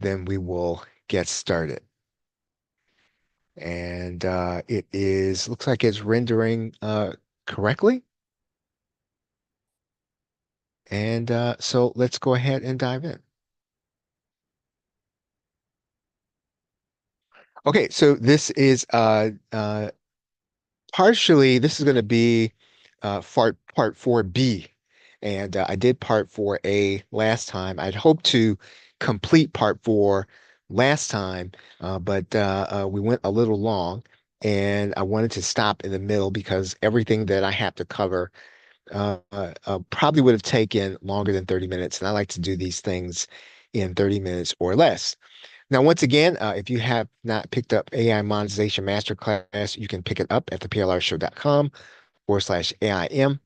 then we will get started. And looks like it's rendering correctly. And so let's go ahead and dive in. Okay, so this is going to be part 4B. And I did part 4A last time. I'd hoped to complete part 4 last time, but we went a little long, and I wanted to stop in the middle because everything that I have to cover probably would have taken longer than 30 minutes. And I like to do these things in 30 minutes or less. Now, once again, if you have not picked up AI Monetization Masterclass, you can pick it up at theplrshow.com/AIM.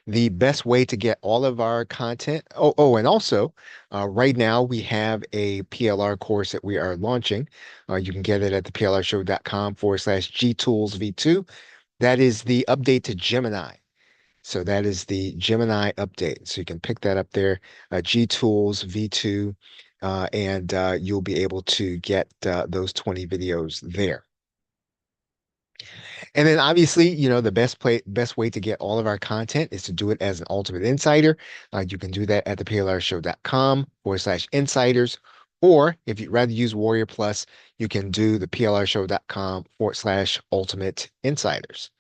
The best way to get all of our content. And also, right now we have a PLR course that we are launching. You can get it at theplrshow.com/GTools V2. That is the update to Gemini. So that is the Gemini update. So you can pick that up there, G Tools V2, and you'll be able to get those 20 videos there. And then obviously, the best way to get all of our content is to do it as an Ultimate Insider. You can do that at theplrshow.com/insiders. Or if you'd rather use Warrior Plus, you can do the plrshow.com/ultimate insiders.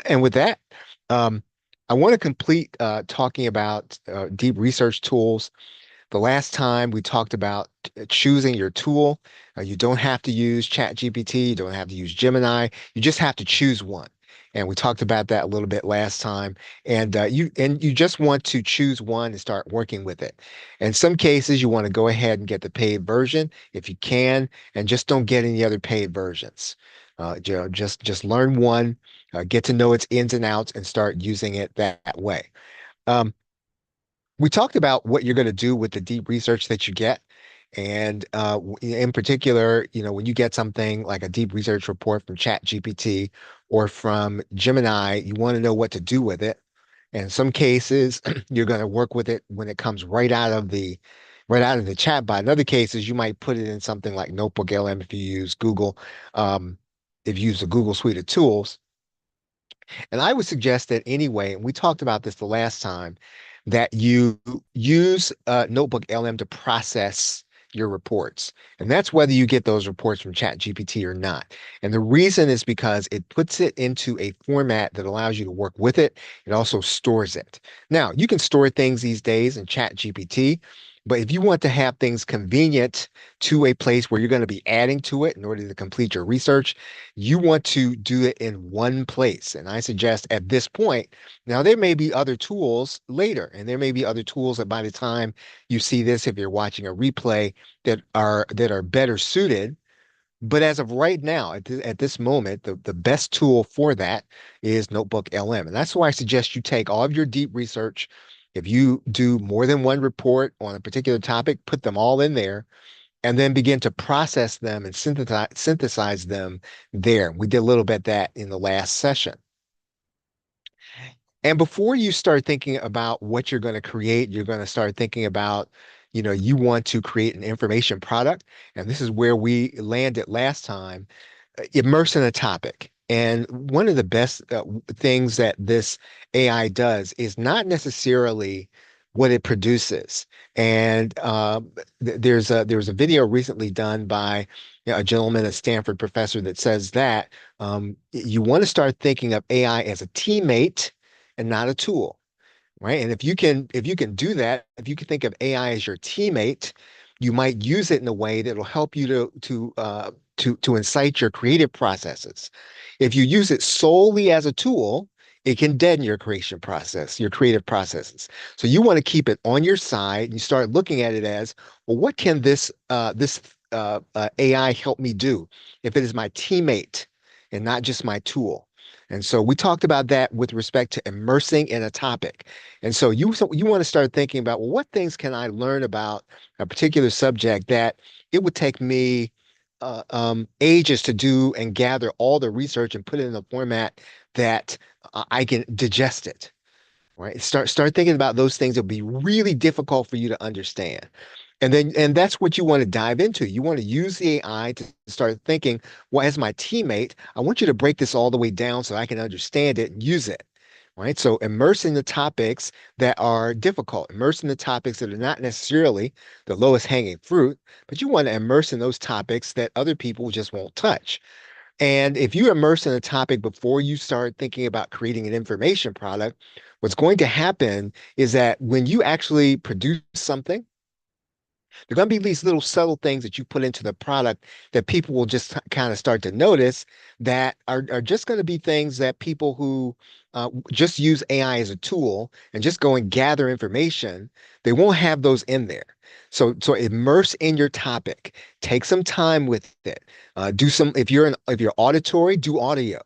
And with that, um, I want to complete talking about deep research tools. The last time we talked about choosing your tool. You don't have to use ChatGPT, you don't have to use Gemini, you just have to choose one. And we talked about that a little bit last time. And you just want to choose one and start working with it. In some cases, you want to go ahead and get the paid version if you can, and just don't get any other paid versions. Just learn one, get to know its ins and outs, and start using it that way. Um, we talked about what you're going to do with the deep research that you get. And in particular, when you get something like a deep research report from ChatGPT or from Gemini, you want to know what to do with it. And in some cases, you're going to work with it when it comes right out of the chat bot. In other cases, you might put it in something like Notebook LM if you use Google, if you use the Google suite of tools. And I would suggest that anyway, and we talked about this the last time, that you use Notebook LM to process your reports. And that's whether you get those reports from ChatGPT or not. And the reason is because it puts it into a format that allows you to work with it. It also stores it. Now, you can store things these days in ChatGPT, but if you want to have things convenient to a place where you're going to be adding to it in order to complete your research, you want to do it in one place. And I suggest at this point, now there may be other tools later, and there may be other tools that by the time you see this, if you're watching a replay, that are better suited. But as of right now, at this moment, the best tool for that is Notebook LM. And that's why I suggest you take all of your deep research. If you do more than one report on a particular topic, put them all in there and then begin to process them and synthesize them there. We did a little bit that in the last session. And before you start thinking about what you're going to create, you're going to start thinking about, you want to create an information product. And this is where we landed last time, immerse in a topic. And one of the best things that this AI does is not necessarily what it produces. And there was a video recently done by a gentleman, a Stanford professor, that says that you want to start thinking of AI as a teammate and not a tool, right? And if you can do that, if you can think of AI as your teammate, you might use it in a way that will help you to incite your creative processes. If you use it solely as a tool, it can deaden your creation process, your creative processes. So you want to keep it on your side and you start looking at it as, well, what can this AI help me do if it is my teammate and not just my tool? And so we talked about that with respect to immersing in a topic. And so you want to start thinking about, well, what things can I learn about a particular subject that it would take me ages to do and gather all the research and put it in a format that I can digest it, right? Start thinking about those things that would be really difficult for you to understand. And that's what you want to dive into. You want to use the AI to start thinking, well, as my teammate, I want you to break this all the way down so I can understand it and use it. Right. So immerse in the topics that are difficult, immerse in the topics that are not necessarily the lowest hanging fruit, but you want to immerse in those topics that other people just won't touch. And if you immerse in a topic before you start thinking about creating an information product, what's going to happen is that when you actually produce something, there are going to be these little subtle things that you put into the product that people will just kind of start to notice that are just going to be things that people who just use AI as a tool and just go and gather information, they won't have those in there. So immerse in your topic. Take some time with it. Do some if you're auditory, do audio.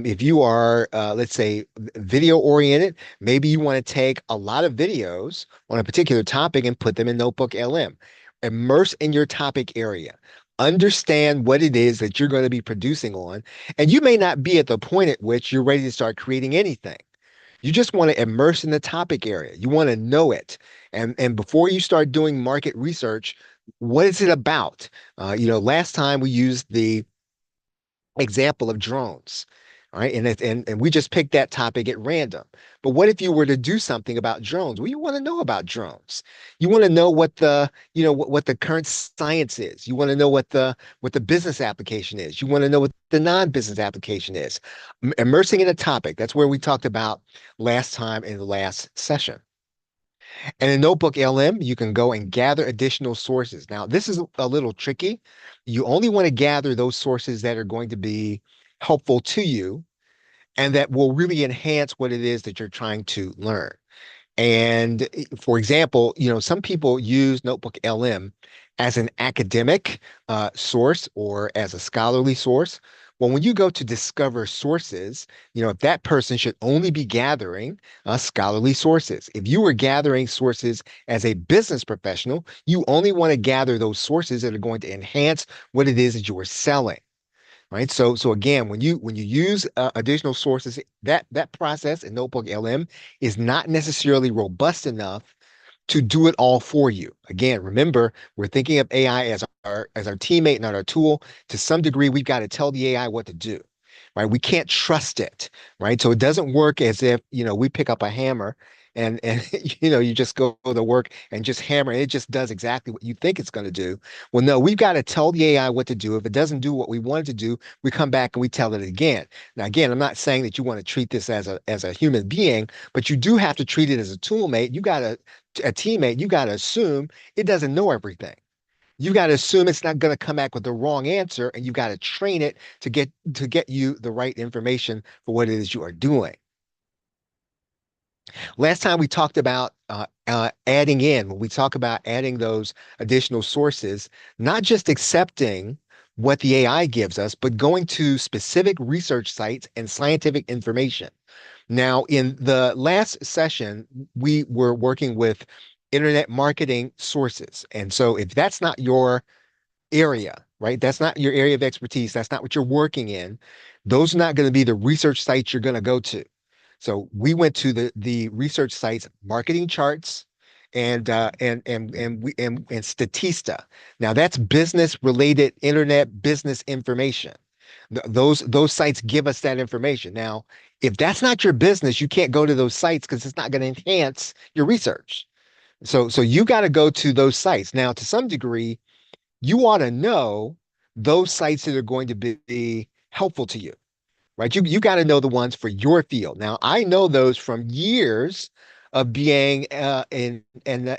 If you are, let's say, video oriented, maybe you want to take a lot of videos on a particular topic and put them in Notebook LM. Immerse in your topic area. Understand what it is that you're going to be producing on. And you may not be at the point at which you're ready to start creating anything. You just want to immerse in the topic area. You want to know it. And before you start doing market research, what is it about? Last time we used the example of drones. All right. And we just picked that topic at random. But what if you were to do something about drones? Well, you want to know about drones. You want to know what the current science is. You want to know what the business application is. You want to know what the non-business application is. Immersing in a topic. That's where we talked about last time in the last session. And in Notebook LM, you can go and gather additional sources. Now, this is a little tricky. You only want to gather those sources that are going to be helpful to you and that will really enhance what it is that you're trying to learn. And for example, some people use Notebook LM as an academic source or as a scholarly source. Well, when you go to discover sources, if that person should only be gathering scholarly sources. If you were gathering sources as a business professional, you only want to gather those sources that are going to enhance what it is that you are selling. Right. So again, when you use additional sources, that process in Notebook LM is not necessarily robust enough to do it all for you. Again, remember, we're thinking of AI as our teammate, not our tool. To some degree, we've got to tell the AI what to do. Right. We can't trust it. Right. So it doesn't work as if, we pick up a hammer and you just go to work and just hammer and it just does exactly what you think it's going to do. Well, no, we've got to tell the AI what to do. If it doesn't do what we want it to do, we come back and we tell it again. Now, again, I'm not saying that you want to treat this as a human being, but you do have to treat it as a toolmate. A teammate, you got to assume it doesn't know everything. You got to assume it's not going to come back with the wrong answer, and you got to train it to get you the right information for what it is you are doing. Last time we talked about adding in, when we talk about adding those additional sources, not just accepting what the AI gives us, but going to specific research sites and scientific information. Now, in the last session, we were working with internet marketing sources. And so if that's not your area, right, that's not your area of expertise, that's not what you're working in, those are not going to be the research sites you're going to go to. So we went to the research sites, marketing charts, and Statista. Now that's business related internet business information. Those sites give us that information. Now, if that's not your business, you can't go to those sites because it's not going to enhance your research. So you got to go to those sites. Now, to some degree, you ought to know those sites that are going to be helpful to you, right? You got to know the ones for your field. Now, I know those from years of being an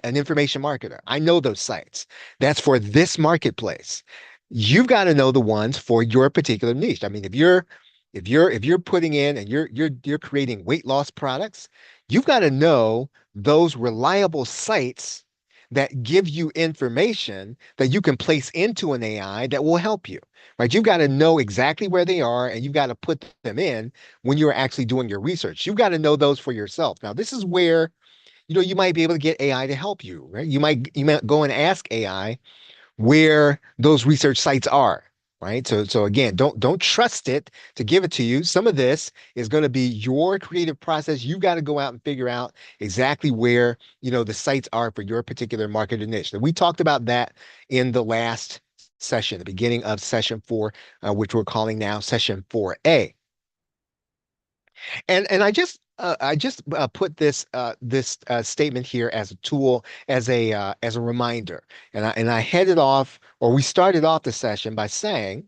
information marketer. I know those sites. That's for this marketplace. You've got to know the ones for your particular niche. I mean, if you're putting in and you're creating weight loss products, you've got to know those reliable sites that give you information that you can place into an AI that will help you, right? You've got to know exactly where they are and you've got to put them in when you're actually doing your research. You've got to know those for yourself. Now, this is where, you might be able to get AI to help you, right? You might go and ask AI where those research sites are. right? So again, don't trust it to give it to you. Some of this is going to be your creative process. You've got to go out and figure out exactly where, the sites are for your particular market or niche. And we talked about that in the last session, the beginning of session four, which we're calling now session 4A. And I just put this statement here as a tool, as a reminder. And I headed off, or we started off the session by saying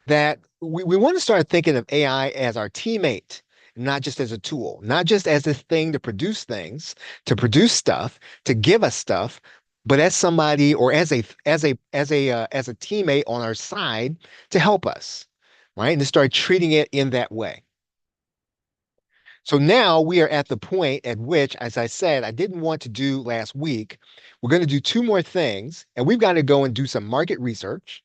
that we want to start thinking of AI as our teammate, not just as a tool, not just as a thing to produce things, to produce stuff, to give us stuff, but as somebody, or as a teammate on our side to help us, right? And to start treating it in that way. So now we are at the point at which, as I said, I didn't want to do last week. We're going to do two more things, and we've got to go and do some market research.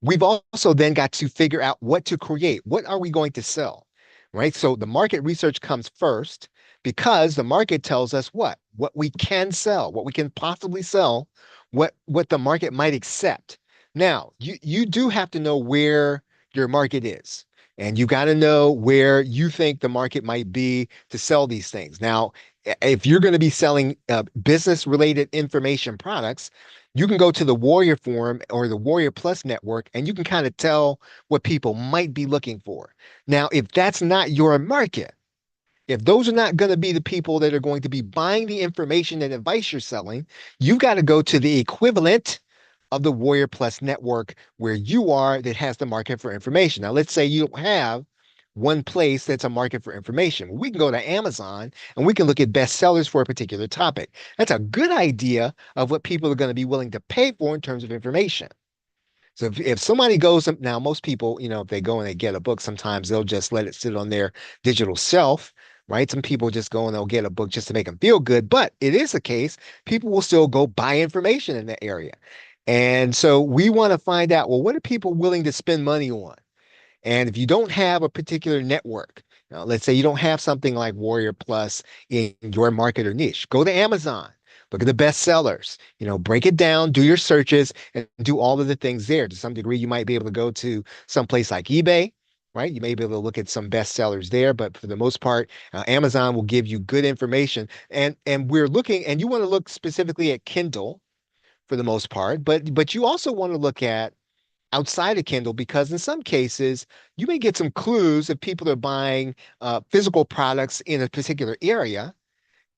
We've also then got to figure out what to create. What are we going to sell? Right? So the market research comes first because the market tells us what we can sell, what we can possibly sell, what the market might accept. Now, you do have to know where your market is. And you got to know where you think the market might be to sell these things. Now, if you're going to be selling business related information products, you can go to the Warrior Forum or the Warrior Plus network, and you can kind of tell what people might be looking for. Now, if that's not your market, if those are not going to be the people that are going to be buying the information and advice you're selling, you've got to go to the equivalent of the Warrior Plus network where you are that has the market for information. Now, let's say you don't have one place that's a market for information. We can go to Amazon and we can look at bestsellers for a particular topic. That's a good idea of what people are going to be willing to pay for in terms of information. So if somebody goes now, most people, if they go and they get a book, sometimes they'll just let it sit on their digital shelf, right? Some people just go and they'll get a book just to make them feel good, but it is a case, people will still go buy information in that area. And so we want to find out, well, what are people willing to spend money on? And if you don't have a particular network, let's say you don't have something like Warrior Plus in your market or niche, go to Amazon, look at the best sellers, break it down, do your searches, and do all of the things there. To some degree, you might be able to go to some place like eBay, right? You may be able to look at some best sellers there, but for the most part, Amazon will give you good information. And we're looking, and you want to look specifically at Kindle for the most part, but you also want to look at outside of Kindle because in some cases you may get some clues if people are buying physical products in a particular area.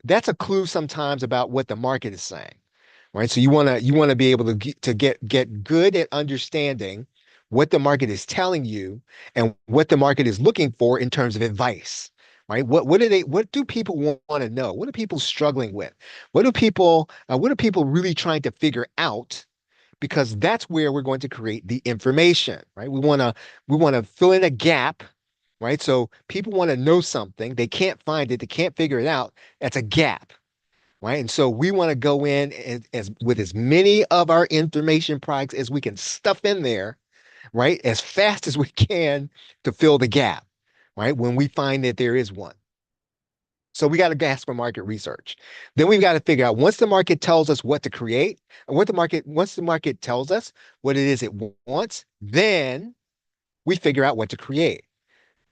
That's a clue sometimes about what the market is saying, right? So you want to be able to get good at understanding what the market is telling you and what the market is looking for in terms of advice. Right? What do people want to know? What are people struggling with? What are people really trying to figure out, because that's where we're going to create the information, right? We want to fill in a gap, right? So people want to know something, they can't find it, they can't figure it out. That's a gap, right? And so we want to go in as with as many of our information products as we can stuff in there, right? As fast as we can to fill the gap, right? When we find that there is one. So we got to ask for market research. Then we've got to figure out once the market tells us what to create, and once the market tells us what it is it wants, then we figure out what to create.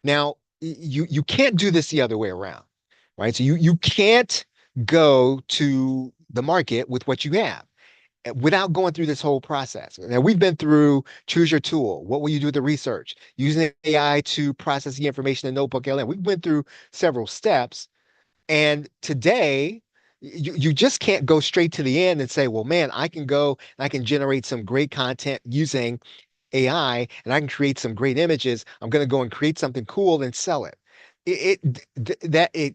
Now, you can't do this the other way around, right? So you can't go to the market with what you have without going through this whole process. Now, we've been through choose your tool. What will you do with the research? Using AI to process the information in Notebook LM. We went through several steps, and today, you just can't go straight to the end and say, well, man, I can go and I can generate some great content using AI and I can create some great images. I'm going to go and create something cool and sell it.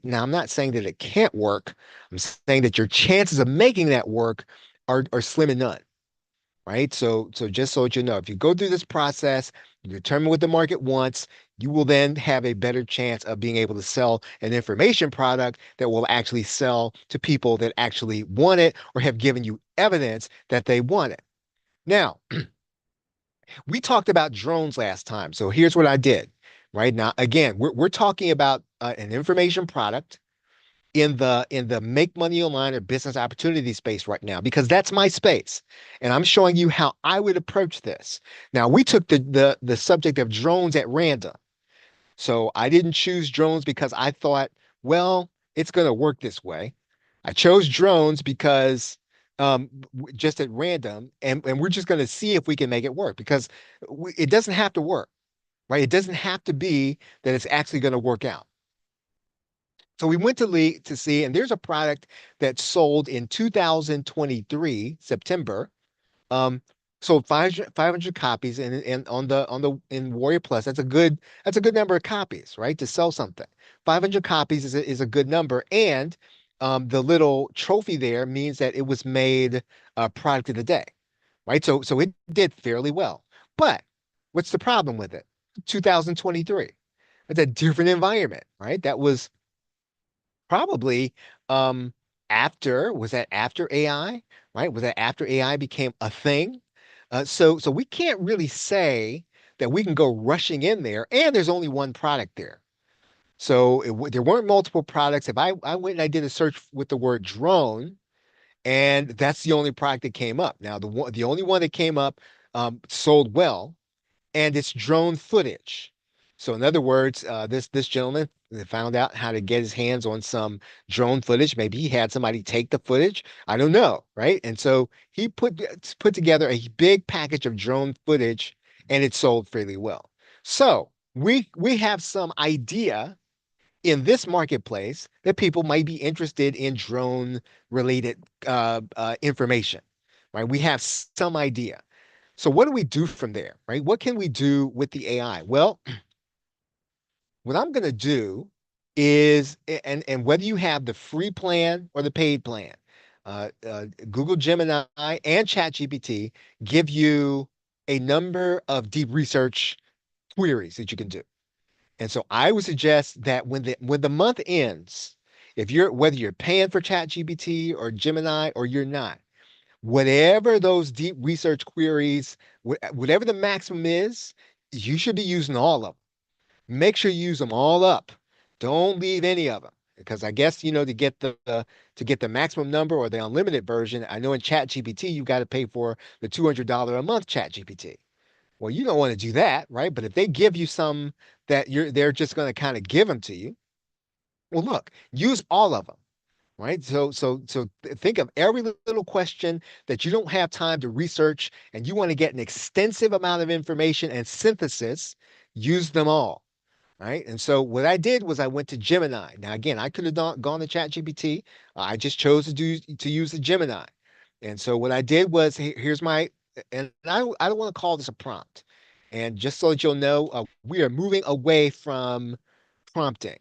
Now, I'm not saying that it can't work. I'm saying that your chances of making that work are slim and none, right? So just so that you know, if you go through this process, you determine what the market wants, you will then have a better chance of being able to sell an information product that will actually sell to people that actually want it or have given you evidence that they want it. Now, we talked about drones last time. So here's what I did. Right now, again, we're talking about an information product in the make money online or business opportunity space right now because that's my space. And I'm showing you how I would approach this. Now, we took the subject of drones at random. So I didn't choose drones because I thought, well, it's going to work this way. I chose drones because just at random, and we're just going to see if we can make it work because it doesn't have to work, right? It doesn't have to be that it's actually going to work out. So we went to Lee to see, and there's a product that sold in 2023, September. Um, Sold 500 copies and on the in Warrior Plus, that's a good number of copies, right? To sell something. 500 copies is a good number. And the little trophy there means that it was made product of the day, right? So it did fairly well. But what's the problem with it? 2023. It's a different environment, right? That was probably um was that after AI, right? Was that after AI became a thing? So we can't really say that we can go rushing in there, and there's only one product there. So there weren't multiple products. If I went and I did a search with the word drone, and that's the only product that came up. Now the only one that came up sold well, and it's drone footage. So in other words, this gentleman found out how to get his hands on some drone footage. Maybe he had somebody take the footage. I don't know, right? And so he put together a big package of drone footage, and it sold fairly well. So we have some idea in this marketplace that people might be interested in drone related information, right? We have some idea. So what do we do from there, right? What can we do with the AI? Well, what I'm going to do is, and whether you have the free plan or the paid plan, Google Gemini and ChatGPT give you a number of deep research queries that you can do. And so I would suggest that when the month ends, if you're whether you're paying for ChatGPT or Gemini or you're not, whatever those deep research queries, whatever the maximum is, you should be using all of them. Make sure you use them all up. Don't leave any of them. Because I guess, to get the maximum number or the unlimited version, I know in ChatGPT you got to pay for the $200 a month ChatGPT. Well, you don't want to do that, right? But if they give you some that they're just going to kind of give them to you, well, look, use all of them, right? So think of every little question that you don't have time to research and you want to get an extensive amount of information and synthesis, use them all, right? And so what I did was I went to Gemini. Now again, I could have gone to ChatGPT. I just chose to use the Gemini. And so what I did was here's my and I don't want to call this a prompt. And just so that you'll know, we are moving away from prompting.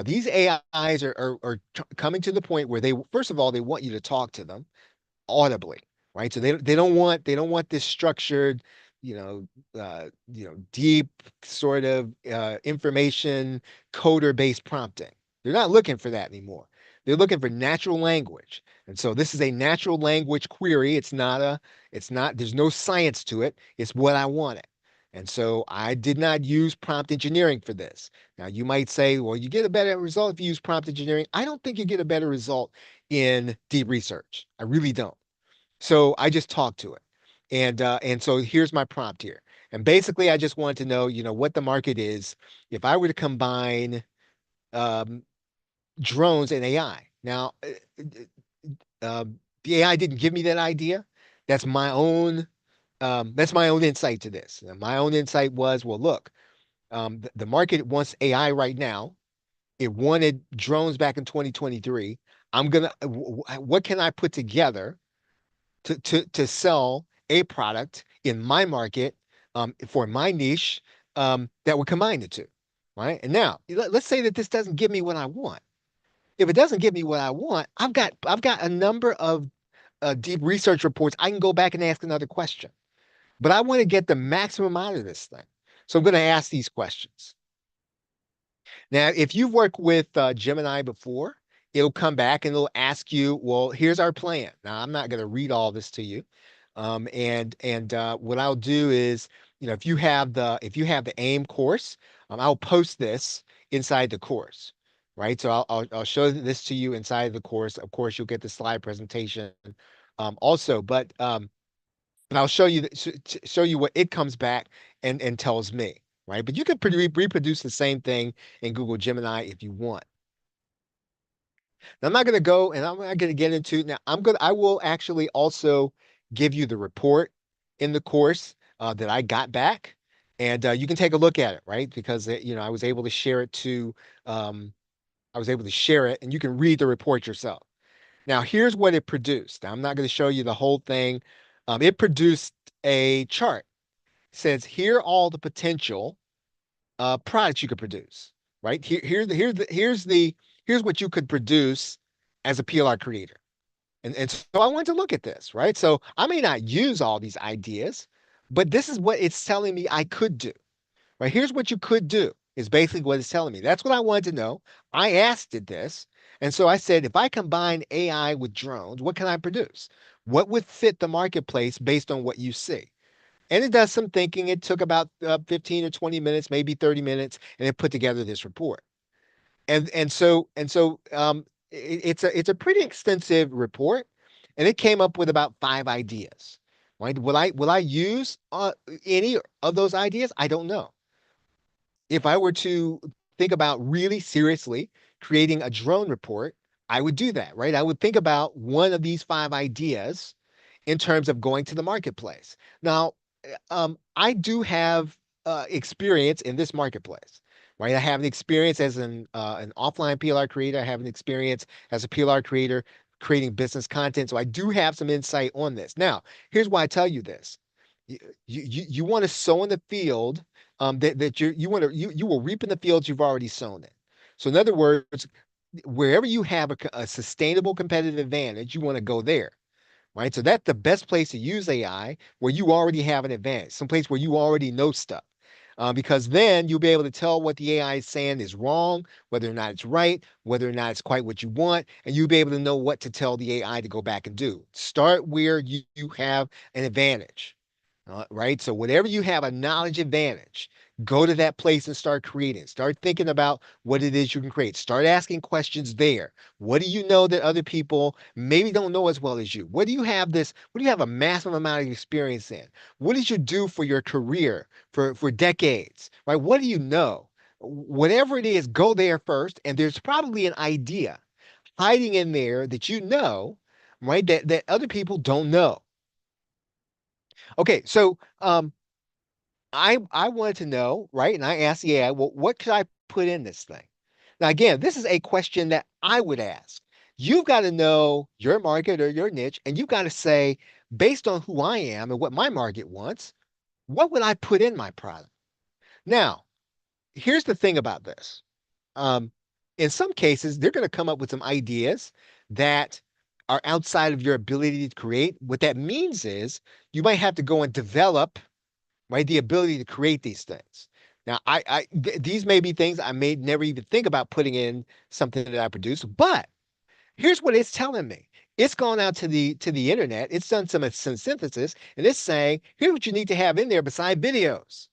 These AIs are coming to the point where they first of all they want you to talk to them audibly, right? So they don't want this structured, deep sort of information coder based prompting. They're not looking for that anymore. They're looking for natural language. And so this is a natural language query. It's not, there's no science to it. It's what I wanted. And so I did not use prompt engineering for this. Now you might say, well, you get a better result if you use prompt engineering. I don't think you get a better result in deep research. I really don't. So I just talked to it. And so here's my prompt here. And basically I just wanted to know, what the market is if I were to combine um, drones and AI. Now, the AI didn't give me that idea. That's my own that's my own insight to this. And my own insight was, well, look, the market wants AI right now. It wanted drones back in 2023. What can I put together to sell a product in my market for my niche that would combine the two, right? And now let's say that this doesn't give me what I want. If it doesn't give me what I want, I've got a number of deep research reports. I can go back and ask another question, but I want to get the maximum out of this thing. So I'm going to ask these questions. Now, if you've worked with Gemini before, it'll come back and it'll ask you, well, here's our plan. Now, I'm not going to read all this to you. And what I'll do is, if you have the AIM course, I'll post this inside the course. right? So I'll show this to you inside of the course. Of course, you'll get the slide presentation also, but I'll show you show you what it comes back and tells me, right? But you can reproduce the same thing in Google Gemini if you want. Now, I'm not going to go and I'm not going to get into now. I will actually also give you the report in the course that I got back, and you can take a look at it, right? Because I was able to share it um, I was able to share it, and you can read the report yourself. Now, here's what it produced. Now, I'm not going to show you the whole thing. It produced a chart. It says here are all the potential products you could produce, right? Here's what you could produce as a PLR creator. And so I wanted to look at this, right? So I may not use all these ideas, but this is what it's telling me I could do, right? Here's what you could do is basically what it's telling me. That's what I wanted to know. I asked it this. And so I said, if I combine AI with drones, what can I produce? What would fit the marketplace based on what you see? And it does some thinking. It took about 15 or 20 minutes, maybe 30 minutes, and it put together this report. And so it's a pretty extensive report, and it came up with about 5 ideas. Right? Will I use any of those ideas? I don't know. If I were to think about really seriously creating a drone report, I would do that, right? I would think about one of these 5 ideas in terms of going to the marketplace. Now, I do have experience in this marketplace, right? I have an experience as an offline PLR creator. I have an experience as a PLR creator creating business content. So I do have some insight on this. Now, here's why I tell you this. You want to sow in the field that you want to you will reap in the fields you've already sown in. So in other words, wherever you have a sustainable competitive advantage, you want to go there, right? So that's the best place to use AI where you already have an advantage, someplace where you already know stuff. Because then you'll be able to tell what the AI is saying is wrong, whether or not it's right, whether or not it's quite what you want, and you'll be able to know what to tell the AI to go back and do. Start where you have an advantage, right? So whatever you have a knowledge advantage, go to that place and start creating. Start thinking about what it is you can create. Start asking questions there. What do you know that other people maybe don't know as well as you? What do you have a massive amount of experience in? What did you do for your career for decades? Right? What do you know? Whatever it is, go there first. And there's probably an idea hiding in there that you know, right? That other people don't know. Okay, so I wanted to know, right? And I asked the AI, well, what could I put in this thing? Now, again, this is a question that I would ask. You've got to know your market or your niche, and you've got to say, based on who I am and what my market wants, what would I put in my product? Now, here's the thing about this. Um, in some cases, they're going to come up with some ideas that are outside of your ability to create. What that means is you might have to go and develop, right? The ability to create these things. Now, these may be things I may never even think about putting in something that I produce, but here's what it's telling me. It's gone out to the internet. It's done some synthesis, and it's saying, here's what you need to have in there beside videos.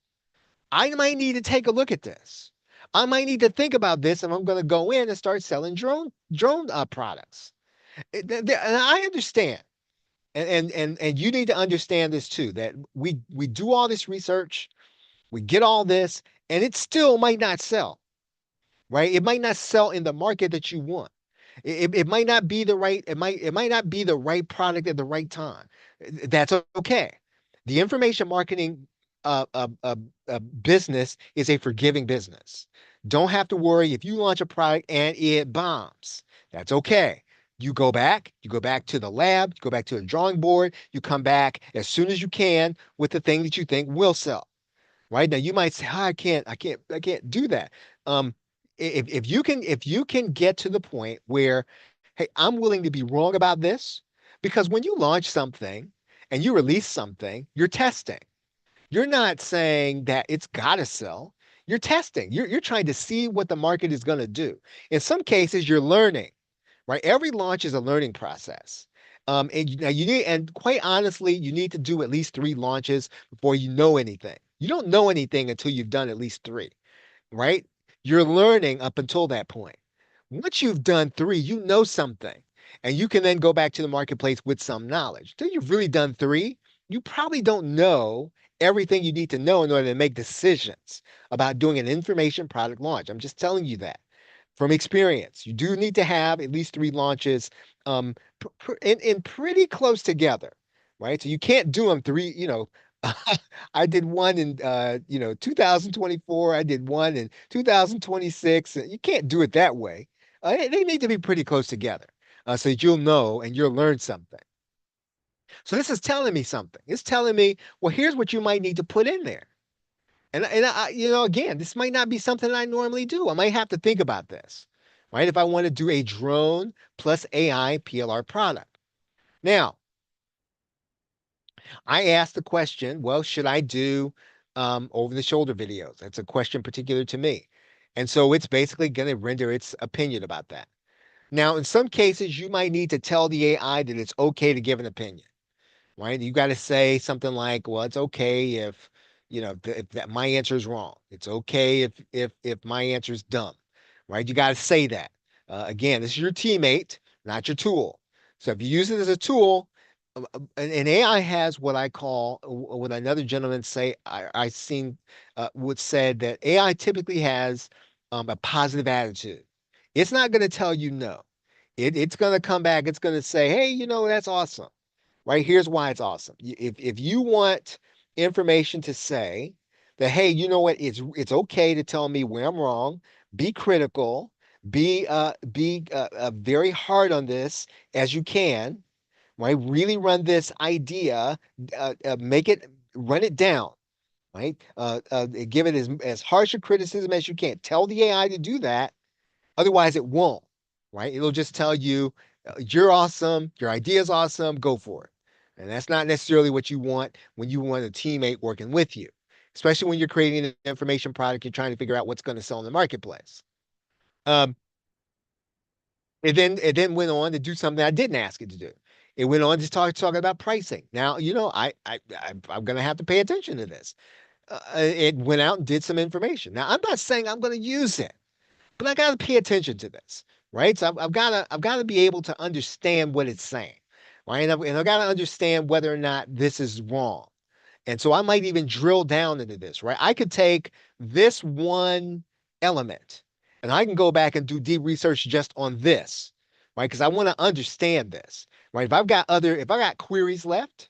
I might need to take a look at this. I might need to think about this, and I'm going to go in and start selling drone products. And I understand, and you need to understand this too. That we do all this research, we get all this, and it still might not sell, right? It might not sell in the market that you want. It might not be the right, it might not be the right product at the right time. That's okay. The information marketing business is a forgiving business. Don't have to worry if you launch a product and it bombs. That's okay. You go back to the lab, you go back to the drawing board, you come back as soon as you can with the thing that you think will sell, right? Now you might say, oh, I can't do that. Um, if you can get to the point where, hey, I'm willing to be wrong about this, because when you launch something and you release something, you're testing. You're not saying that it's gotta sell. You're testing. You're trying to see what the market is going to do. In some cases, you're learning, right? Every launch is a learning process. Now you need, and quite honestly, you need to do at least 3 launches before you know anything. You don't know anything until you've done at least three, right? You're learning up until that point. Once you've done three, you know something, and you can then go back to the marketplace with some knowledge. Till you've really done three, you probably don't know everything you need to know in order to make decisions about doing an information product launch. I'm just telling you that from experience. You do need to have at least three launches in pretty close together, right? So you can't do them three, I did one in 2024. I did one in 2026. You can't do it that way. They need to be pretty close together so that you'll know and you'll learn something. So this is telling me something. It's telling me, well, here's what you might need to put in there. And again, this might not be something I normally do. I might have to think about this, right? If I want to do a drone plus AI PLR product. Now, I asked the question, well, should I do over the shoulder videos? That's a question particular to me. And so it's basically going to render its opinion about that. Now, in some cases, you might need to tell the AI that it's okay to give an opinion, right? You got to say something like, well, it's okay if, if that my answer is wrong. It's okay if my answer is dumb, right? You got to say that. Again, this is your teammate, not your tool. So if you use it as a tool, an AI has what I call, what another gentleman say, I seen would said that AI typically has a positive attitude. It's not going to tell you no. It's going to come back. It's going to say, hey, that's awesome, right? Here's why it's awesome. If you want information to say that, hey, you know what, it's okay to tell me where I'm wrong, be critical, be very hard on this as you can, right? Really run this idea, make it run it down, right? Give it as harsh a criticism as you can. Tell the AI to do that. Otherwise, it won't, right? It'll just tell you, you're awesome, your idea is awesome, go for it. And that's not necessarily what you want when you want a teammate working with you, especially when you're creating an information product, you're trying to figure out what's going to sell in the marketplace. Um, it then went on to do something I didn't ask it to do. It went on to talk about pricing. Now, I'm going to have to pay attention to this. It went out and did some information. Now, I'm not saying I'm going to use it, but I got to pay attention to this, right? So I've got to be able to understand what it's saying, right? And I've got to understand whether or not this is wrong. And so I might even drill down into this, right? I could take this one element and I can go back and do deep research just on this, right? Because I want to understand this, right? If I got queries left,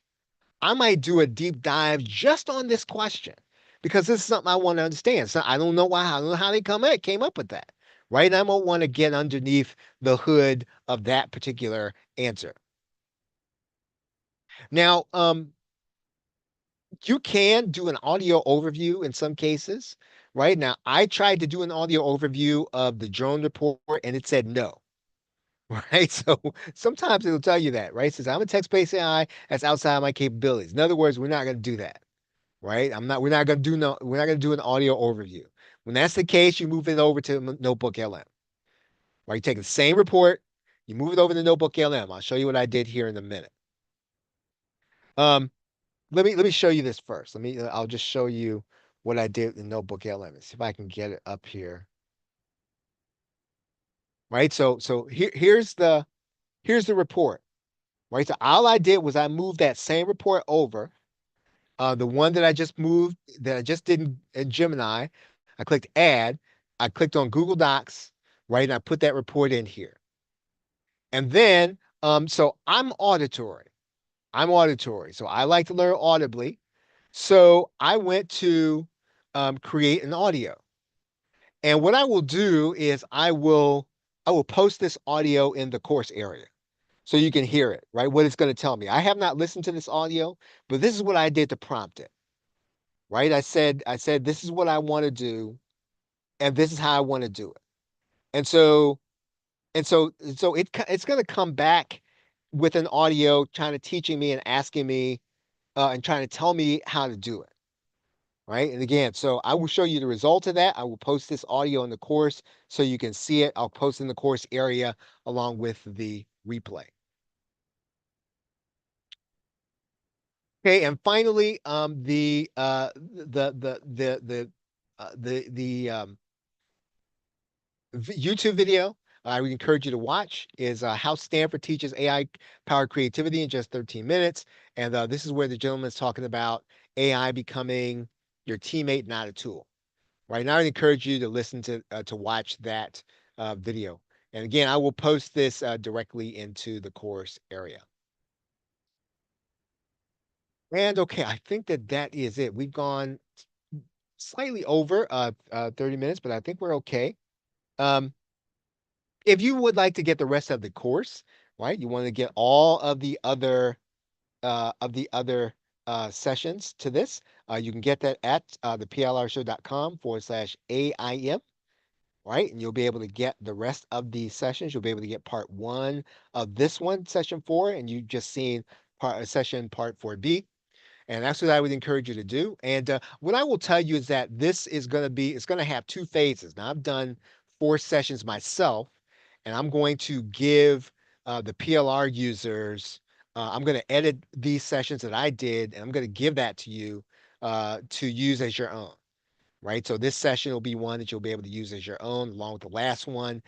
I might do a deep dive just on this question because this is something I want to understand. So I don't know why, I don't know how they came up with that, right? And I'm gonna want to get underneath the hood of that particular answer. Now, you can do an audio overview in some cases, right? Now, I tried to do an audio overview of the drone report and it said no. Right. So sometimes it'll tell you that, right? Since I'm a text-based AI, that's outside my capabilities. In other words, we're not going to do that. Right? We're not going to do no, we're not going to do an audio overview. When that's the case, you move it over to Notebook LM. Right? You take the same report, you move it over to Notebook LM. I'll show you what I did here in a minute. Um, let me show you this first. I'll just show you what I did in Notebook LM. Let's see if I can get it up here. Right? So here's the report. Right? So all I did was I moved that same report over. The one that I just moved, that I just did in Gemini, I clicked add, I clicked on Google Docs, right? And I put that report in here. And then, so I'm auditory. I'm auditory. So I like to learn audibly. So I went to create an audio. And what I will do is I will post this audio in the course area so you can hear it, right? What it's going to tell me. I have not listened to this audio, but this is what I did to prompt it, right? I said this is what I want to do, and this is how I want to do it. And so it's going to come back with an audio trying to teaching me and asking me and trying to tell me how to do it. Right. And again, so I will show you the result of that. I will post this audio in the course so you can see it. I'll post in the course area along with the replay. Okay, and finally, the YouTube video. I would encourage you to watch is How Stanford Teaches AI Powered Creativity in Just 13 Minutes. And this is where the gentleman is talking about AI becoming your teammate, not a tool. Right now, I encourage you to listen to watch that video. And again, I will post this directly into the course area. And okay, I think that that is it. We've gone slightly over 30 minutes, but I think we're okay. Um, if you would like to get the rest of the course, right, you want to get all of the other sessions to this, you can get that at theplrshow.com/AIM, right? And you'll be able to get the rest of the sessions. You'll be able to get part one of this one, session four, and you just seen part 4B. And that's what I would encourage you to do. And what I will tell you is that this is going to be, it's going to have two phases. Now, I've done 4 sessions myself, and I'm going to give the PLR users, I'm going to edit these sessions that I did, and I'm going to give that to use as your own. Right. So this session will be one that you'll be able to use as your own, along with the last one.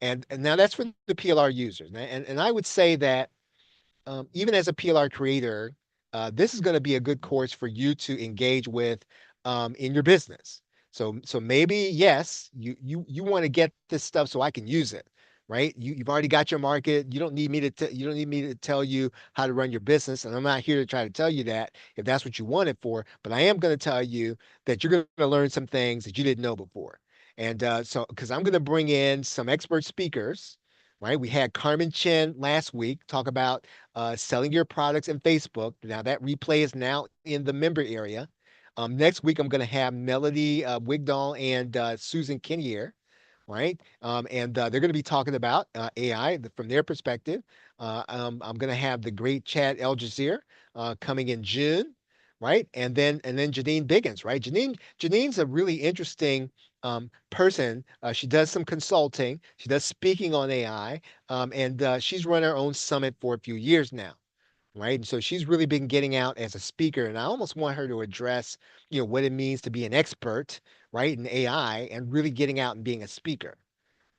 And now that's for the PLR users. And I would say that even as a PLR creator, this is going to be a good course for you to engage with in your business. So maybe yes, you want to get this stuff so I can use it, right? You've already got your market. You don't need me to tell you how to run your business, and I'm not here to try to tell you that if that's what you want it for. But I am going to tell you that you're going to learn some things that you didn't know before. And so, because I'm going to bring in some expert speakers, right? We had Carmen Chen last week talk about selling your products in Facebook. Now that replay is now in the member area. Next week, I'm going to have Melody Wigdahl and Susan Kinnear, right? And they're going to be talking about AI from their perspective. I'm going to have the great Chad El Jazeer coming in June, right? And then Janine Biggins, right? Janine's a really interesting person. She does some consulting. She does speaking on AI, and she's run her own summit for a few years now, right? And so she's really been getting out as a speaker, and I almost want her to address, what it means to be an expert, right, in AI, and really getting out and being a speaker,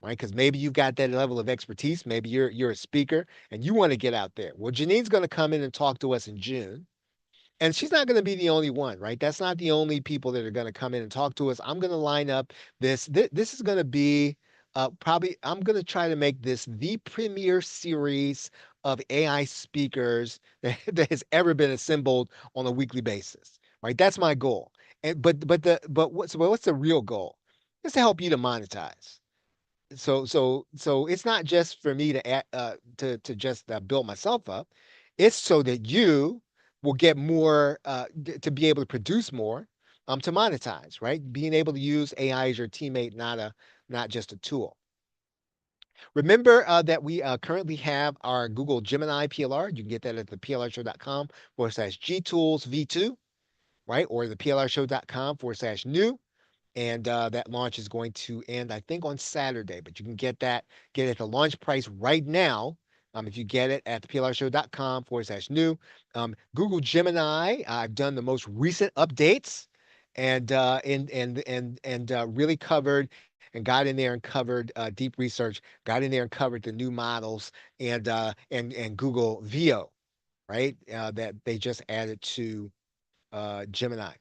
right? Because maybe you've got that level of expertise, maybe you're a speaker and you want to get out there. Well, Janine's going to come in and talk to us in June, and she's not going to be the only one, right? That's not the only people that are going to come in and talk to us. I'm going to line up this. This is going to be probably, I'm going to try to make this the premier series of AI speakers that has ever been assembled on a weekly basis, right? That's my goal. And what's the real goal? It's to help you to monetize. So it's not just for me to just build myself up. It's so that you will get more to be able to produce more, to monetize, right? Being able to use AI as your teammate, not just a tool. Remember that we currently have our Google Gemini PLR. You can get that at the plrshow.com/G Tools V2, right? Or the plrshow.com/new. And that launch is going to end, I think, on Saturday. But you can get it at the launch price right now. If you get it at theplrshow.com/new. Google Gemini, I've done the most recent updates, and really covered and got in there and covered deep research, got in there and covered the new models, and Google VO, right? That they just added to Gemini.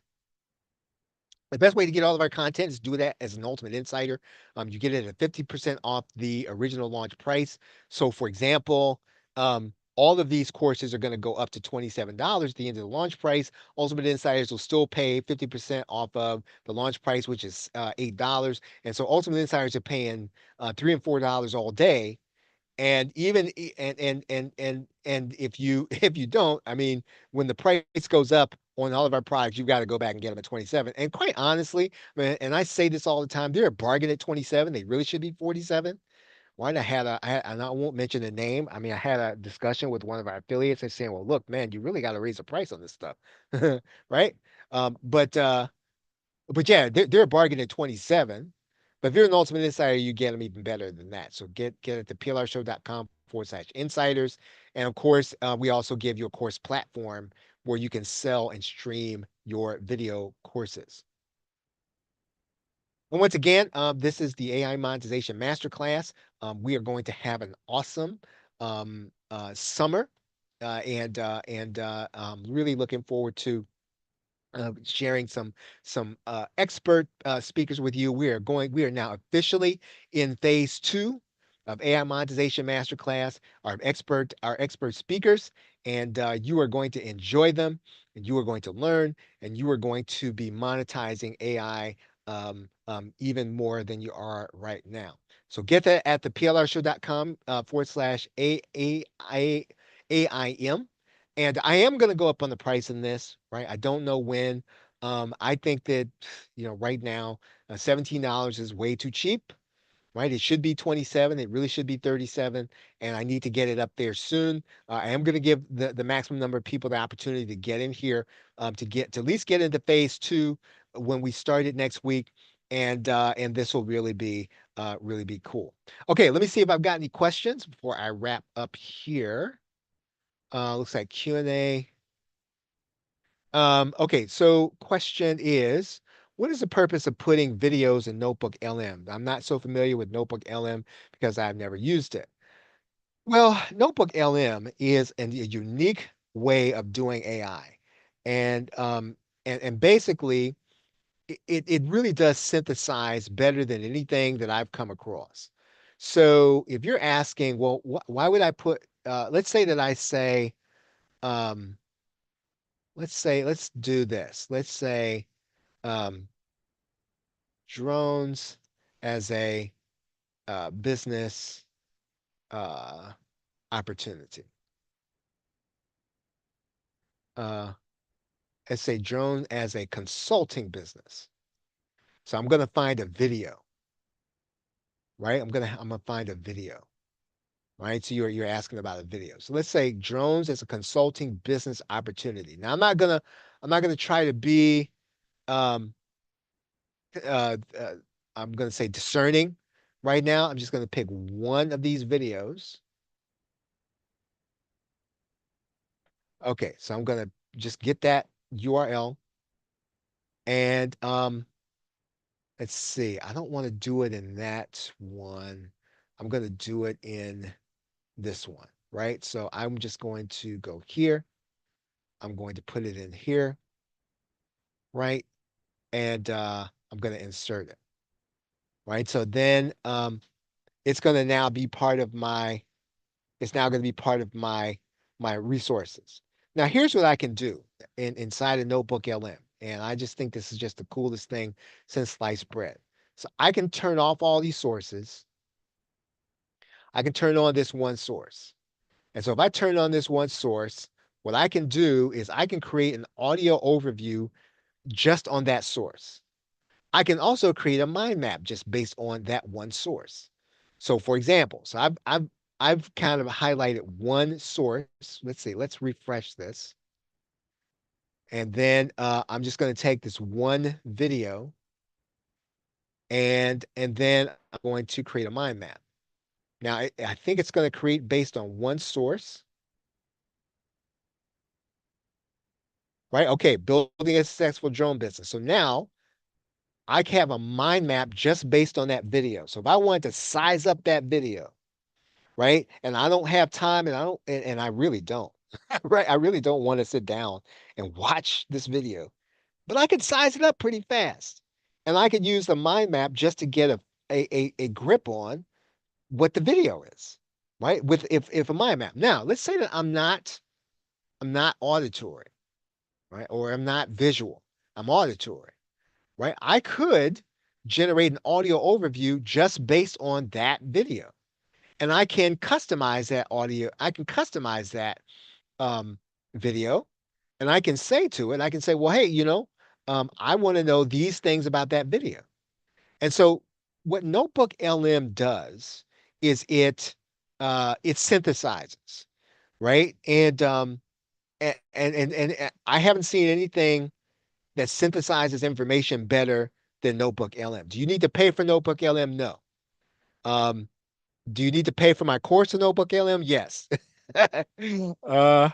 The best way to get all of our content is do that as an Ultimate Insider. You get it at 50% off the original launch price. So, for example, all of these courses are going to go up to $27 at the end of the launch price. Ultimate Insiders will still pay 50% off of the launch price, which is $8. And so, Ultimate Insiders are paying $3 and $4 all day, and even and if you if you don't, I mean, when the price goes up on all of our products, you've got to go back and get them at 27. And quite honestly, man, and I say this all the time, they're a bargain at 27. They really should be 47. One, and I won't mention the name. I mean, I had a discussion with one of our affiliates and saying, well, look, man, you really got to raise the price on this stuff. Right. But yeah, they're a bargain at 27. But if you're an Ultimate Insider, you get them even better than that. So get it to plrshow.com/insiders. And of course, we also give you a course platform where you can sell and stream your video courses. And once again, this is the AI Monetization Masterclass. We are going to have an awesome summer, and really looking forward to sharing some expert speakers with you. We are now officially in phase two of AI Monetization Masterclass. Our expert speakers, and you are going to enjoy them, and you are going to learn, and you are going to be monetizing AI even more than you are right now. So get that at the plrshow.com forward slash AIM. And I am going to go up on the price in this, right? I don't know when. I think that, right now, $17 is way too cheap, right? It should be 27. It really should be 37. And I need to get it up there soon. I am going to give the maximum number of people the opportunity to get in here, to at least get into phase two when we start it next week. And this will really be cool. Okay, let me see if I've got any questions before I wrap up here. Looks like Q&A. Okay, so question is, what is the purpose of putting videos in Notebook LM? I'm not so familiar with Notebook LM because I've never used it. Well, Notebook LM is a unique way of doing AI. And basically it really does synthesize better than anything that I've come across. So if you're asking, well, why would I put let's say that I say um, let's do this. Let's say um, drones as a business uh, opportunity. Uh, let's say drone as a consulting business. So I'm gonna find a video, right? I'm gonna find a video, right? So you're asking about a video. So let's say drones as a consulting business opportunity. Now I'm not gonna try to be um, uh, uh, I'm gonna say discerning right now. I'm just gonna pick one of these videos. Okay, so I'm gonna just get that URL and let's see. I don't want to do it in that one. I'm gonna do it in this one, right? So I'm just going to go here. I'm going to put it in here, right? And I'm gonna insert it, right? So then it's gonna now be part of my it's now going to be part of my resources. Now, here's what I can do inside of Notebook LM, and I just think this is just the coolest thing since sliced bread. So I can turn off all these sources. I can turn on this one source. And so if I turn on this one source, what I can do is I can create an audio overview just on that source. I can also create a mind map just based on that one source. So for example, so I've kind of highlighted one source. Let's see, let's refresh this. And then I'm just going to take this one video and then I'm going to create a mind map. Now I think it's going to create based on one source, right? Okay, building a successful drone business. So now I can have a mind map just based on that video. So if I wanted to size up that video, right? And I don't have time and I really don't, right? I really don't want to sit down and watch this video, but I could size it up pretty fast. And I could use the mind map just to get a grip on what the video is, right? With if a mind map. Now, let's say that I'm not auditory, right? Or I'm not visual. I'm auditory, right? I could generate an audio overview just based on that video. And I can customize that audio. I can customize that um, video, and I can say to it, I can say, well, hey, I want to know these things about that video. And so, what Notebook LM does is it synthesizes, right? And I haven't seen anything that synthesizes information better than Notebook LM. Do you need to pay for Notebook LM? No. Um, Do you need to pay for my course in Notebook LM? Yes. uh,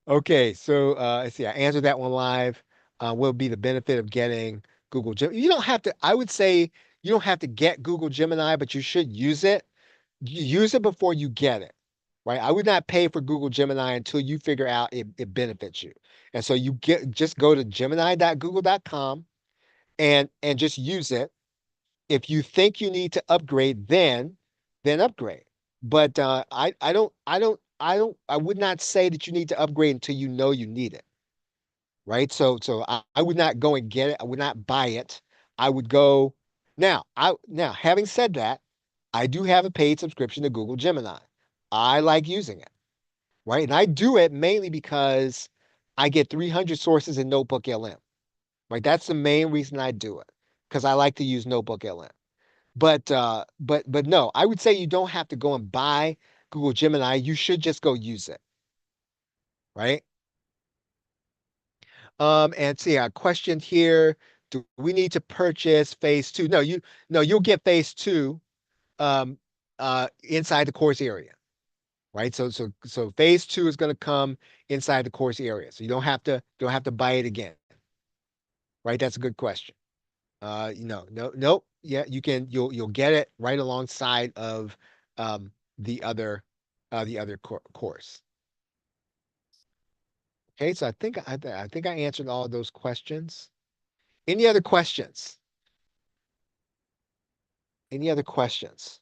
okay, so let's see. I answered that one live. What would be the benefit of getting Google Gemini. You don't have to, I would say you don't have to get Google Gemini, but you should use it. Use it before you get it, right? I would not pay for Google Gemini until you figure out it benefits you. And so you get just go to gemini.google.com and just use it. If you think you need to upgrade, then upgrade. But I would not say that you need to upgrade until you know you need it, right? So I would not go and get it. I would not buy it. I would go now, having said that, I do have a paid subscription to Google Gemini. I like using it, right? And I do it mainly because I get 300 sources in Notebook LM, right? That's the main reason I do it because I like to use Notebook LM. But no, I would say you don't have to go and buy Google Gemini. You should just go use it, right? And see a question here. Do we need to purchase phase two? No, you'll get phase two um inside the course area, right? So phase two is going to come inside the course area. So you don't have to buy it again, right? That's a good question. No, yeah, you'll get it right alongside of the other course. Okay, so I think I answered all of those questions. Any other questions? Any other questions?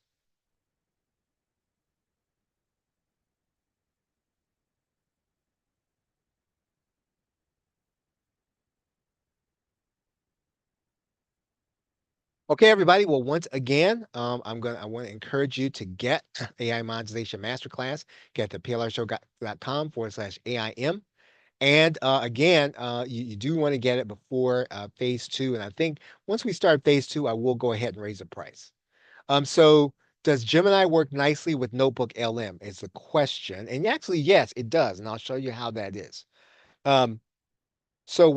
Okay, everybody. Well, once again, I want to encourage you to get AI Monetization Masterclass. Get to plrshow.com/AIM. And again, you do want to get it before phase two. And I think once we start phase two, I will go ahead and raise the price. So does Gemini work nicely with Notebook LM? Is the question. And actually, yes, it does. And I'll show you how that is. Um, so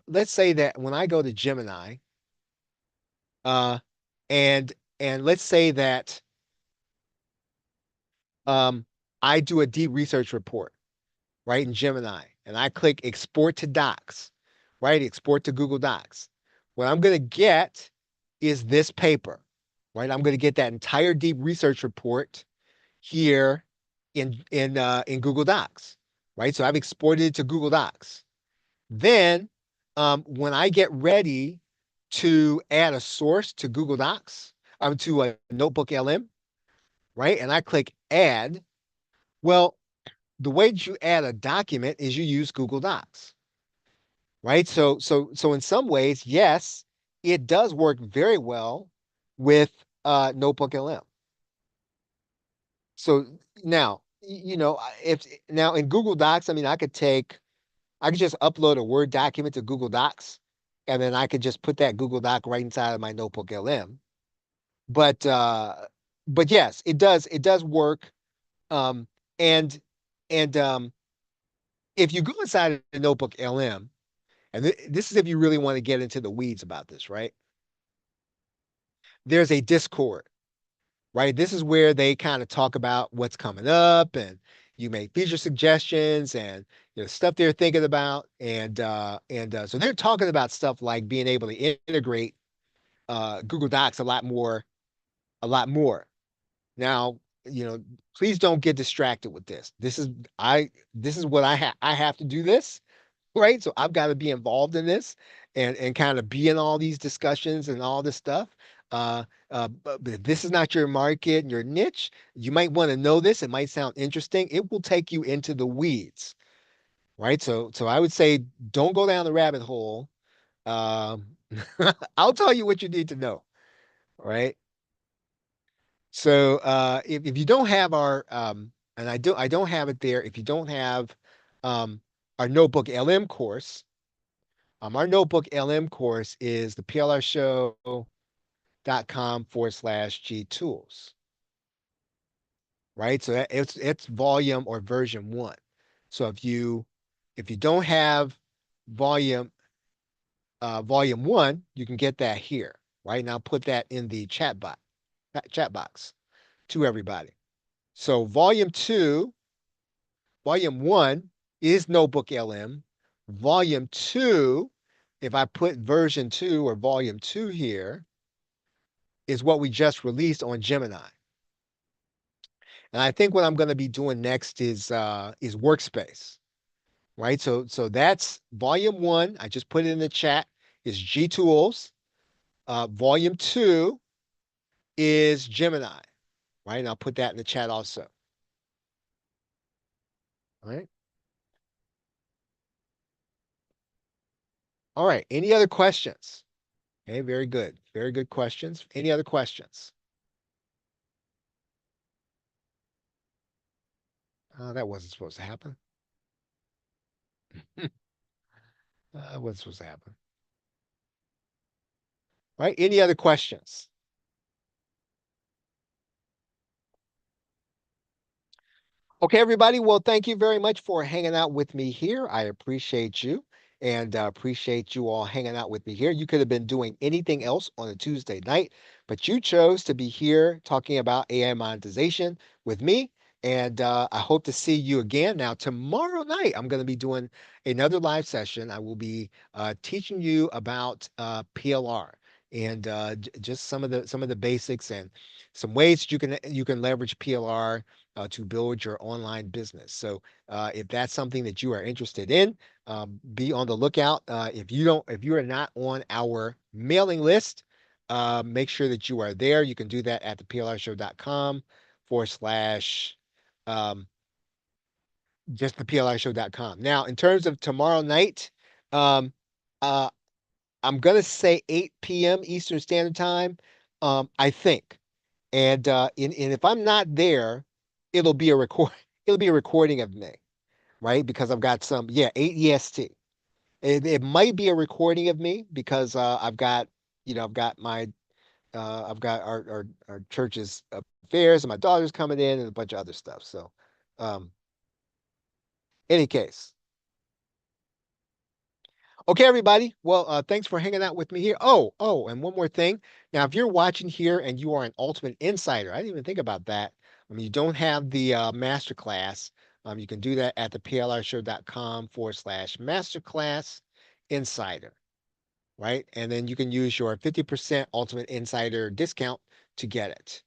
let's say that when I go to Gemini, uh, and let's say that um, I do a deep research report, right, in Gemini, and I click export to Docs, right, export to Google Docs. What I'm going to get is this paper, right? I'm going to get that entire deep research report here in Google Docs, right? So I've exported it to Google Docs. Then, when I get ready to add a source to Google Docs, to a Notebook LM, right? And I click add. Well, the way that you add a document is you use Google Docs, right? So in some ways, yes, it does work very well with Notebook LM. So now, if now in Google Docs, I mean, I could just upload a Word document to Google Docs, and then I could just put that Google Doc right inside of my Notebook LM. But yes, it does work. Um, and and if you go inside of the Notebook LM, and this is if you really want to get into the weeds about this, right? There's a Discord, right? This is where they kind of talk about what's coming up, and you make feature suggestions and stuff they're thinking about, and so they're talking about stuff like being able to integrate Google Docs a lot more. Now, please don't get distracted with this. This is what I have to do this, right? So I've got to be involved in this and kind of be in all these discussions and all this stuff. But if this is not your market and your niche, you might want to know this. It might sound interesting. It will take you into the weeds, right? So I would say don't go down the rabbit hole. Um, I'll tell you what you need to know, right? So if you don't have our and I don't have it there. If you don't have um, our Notebook LM course, our Notebook LM course is the plrshow.com/G tools, right? So it's volume or version one. So if you don't have volume volume one, you can get that here, right? Now put that in the chat box to everybody. So volume one is Notebook LM. Volume two if I put version 2 or volume 2 here, is what we just released on Gemini. And I think what I'm going to be doing next is workspace, right? So that's volume 1. I just put it in the chat is G Tools. Volume 2 is Gemini, right? And I'll put that in the chat also. All right. All right. Any other questions? Okay, very good. Very good questions. Any other questions? That wasn't supposed to happen. That wasn't supposed to happen. All right. Any other questions? Okay, everybody. Well, thank you very much for hanging out with me here. I appreciate you and appreciate you all hanging out with me here. You could have been doing anything else on a Tuesday night, but you chose to be here talking about AI monetization with me. And I hope to see you again. Now, tomorrow night, I'm going to be doing another live session. I will be teaching you about PLR and just some of the basics and some ways that you can leverage PLR to build your online business. So if that's something that you are interested in, be on the lookout. If you are not on our mailing list, make sure that you are there. You can do that at theplrshow.com forward slash um, just theplrshow.com. Now, in terms of tomorrow night, um, uh, I'm gonna say 8 p.m. Eastern Standard Time. I think. And if I'm not there, it'll be a record it'll be a recording of me, right? Because I've got some, yeah, 8 EST. It might be a recording of me because I've got our church's affairs and my daughter's coming in and a bunch of other stuff. So um any case. Okay, everybody. Well, thanks for hanging out with me here. And one more thing. Now, if you're watching here and you are an ultimate insider, I didn't even think about that. I mean, you don't have the masterclass. You can do that at the plrshow.com forward slash masterclass insider, right? And then you can use your 50% ultimate insider discount to get it.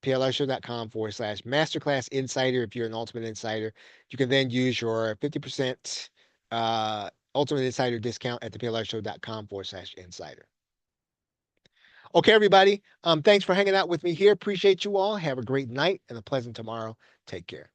plrshow.com forward slash masterclass insider. If you're an ultimate insider, you can then use your 50% ultimate insider discount at theplrshow.com forward slash insider. Okay, everybody. Thanks for hanging out with me here. Appreciate you all. Have a great night and a pleasant tomorrow. Take care.